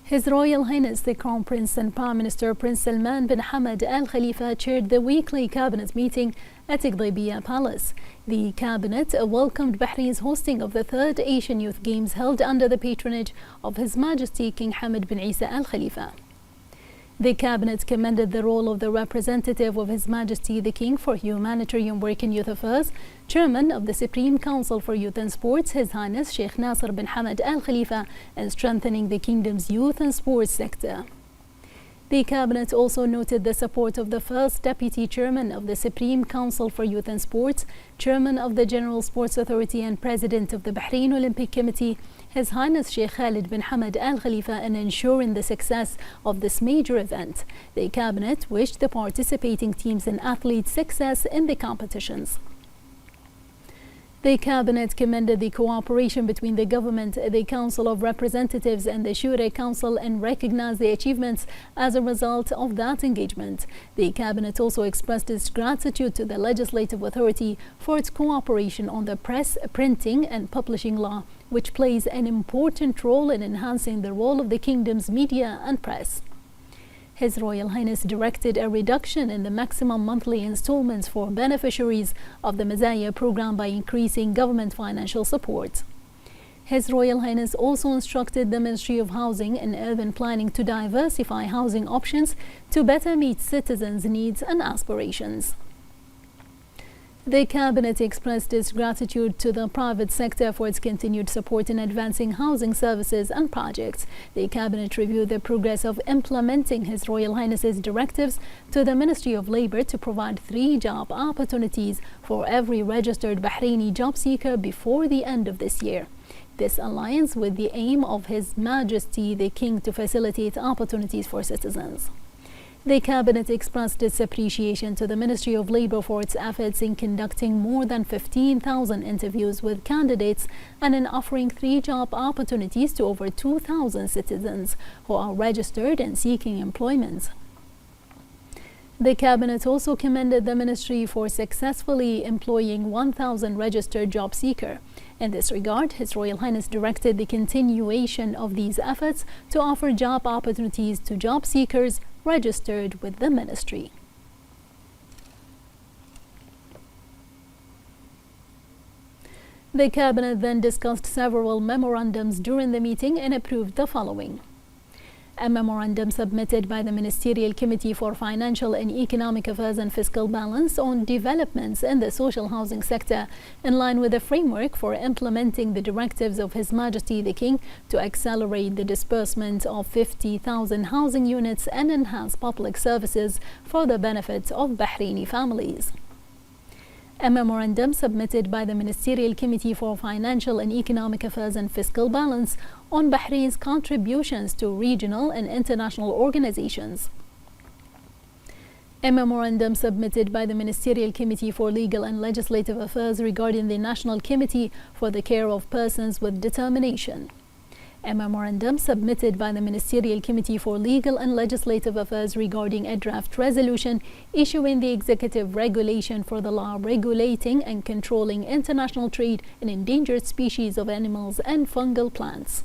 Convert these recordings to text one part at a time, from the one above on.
His Royal Highness the Crown Prince and Prime Minister Prince Salman bin Hamad Al Khalifa chaired the weekly cabinet meeting at Qudaybiya Palace. The cabinet welcomed Bahrain's hosting of the 3rd Asian Youth Games held under the patronage of His Majesty King Hamad bin Isa Al Khalifa. The cabinet commended the role of the representative of His Majesty the King for Humanitarian Work and Youth Affairs, Chairman of the Supreme Council for Youth and Sports, His Highness Sheikh Nasser bin Hamad Al Khalifa, in strengthening the kingdom's youth and sports sector. The cabinet also noted the support of the first Deputy Chairman of the Supreme Council for Youth and Sports, Chairman of the General Sports Authority and President of the Bahrain Olympic Committee, His Highness Sheikh Khalid bin Hamad Al Khalifa, in ensuring the success of this major event. The cabinet wished the participating teams and athletes success in the competitions. The cabinet commended the cooperation between the government, the Council of Representatives and the Shura Council and recognized the achievements as a result of that engagement. The cabinet also expressed its gratitude to the Legislative Authority for its cooperation on the press, printing and publishing law, which plays an important role in enhancing the role of the kingdom's media and press. His Royal Highness directed a reduction in the maximum monthly installments for beneficiaries of the Mazaya program by increasing government financial support. His Royal Highness also instructed the Ministry of Housing and Urban Planning to diversify housing options to better meet citizens' needs and aspirations. The cabinet expressed its gratitude to the private sector for its continued support in advancing housing services and projects. The cabinet reviewed the progress of implementing His Royal Highness's directives to the Ministry of Labour to provide 3 job opportunities for every registered Bahraini job seeker before the end of this year. This aligns with the aim of His Majesty the King to facilitate opportunities for citizens. The cabinet expressed its appreciation to the Ministry of Labour for its efforts in conducting more than 15,000 interviews with candidates and in offering 3 job opportunities to over 2,000 citizens who are registered and seeking employment. The cabinet also commended the ministry for successfully employing 1,000 registered job seekers. In this regard, His Royal Highness directed the continuation of these efforts to offer job opportunities to job seekers registered with the ministry. The cabinet then discussed several memorandums during the meeting and approved the following. A memorandum submitted by the Ministerial Committee for Financial and Economic Affairs and Fiscal Balance on developments in the social housing sector, in line with the framework for implementing the directives of His Majesty the King to accelerate the disbursement of 50,000 housing units and enhance public services for the benefit of Bahraini families. A memorandum submitted by the Ministerial Committee for Financial and Economic Affairs and Fiscal Balance on Bahrain's contributions to regional and international organizations. A memorandum submitted by the Ministerial Committee for Legal and Legislative Affairs regarding the National Committee for the Care of Persons with Determination. A memorandum submitted by the Ministerial Committee for Legal and Legislative Affairs regarding a draft resolution issuing the executive regulation for the law regulating and controlling international trade in endangered species of animals and fungal plants.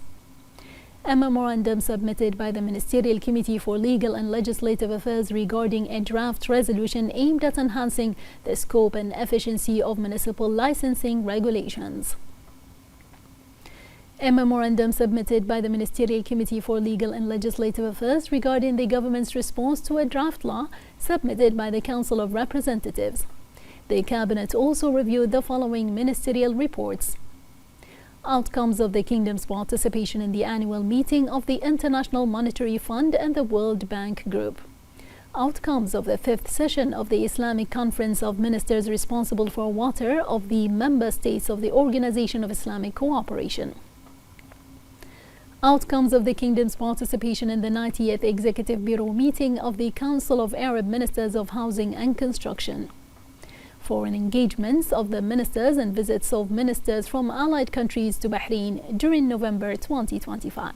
A memorandum submitted by the Ministerial Committee for Legal and Legislative Affairs regarding a draft resolution aimed at enhancing the scope and efficiency of municipal licensing regulations. A memorandum submitted by the Ministerial Committee for Legal and Legislative Affairs regarding the government's response to a draft law submitted by the Council of Representatives. The cabinet also reviewed the following ministerial reports. Outcomes of the kingdom's participation in the annual meeting of the International Monetary Fund and the World Bank Group. Outcomes of the 5th session of the Islamic Conference of Ministers responsible for water of the member states of the Organization of Islamic Cooperation. Outcomes of the kingdom's participation in the 90th Executive Bureau meeting of the Council of Arab Ministers of Housing and Construction. Foreign engagements of the ministers and visits of ministers from allied countries to Bahrain during November 2025.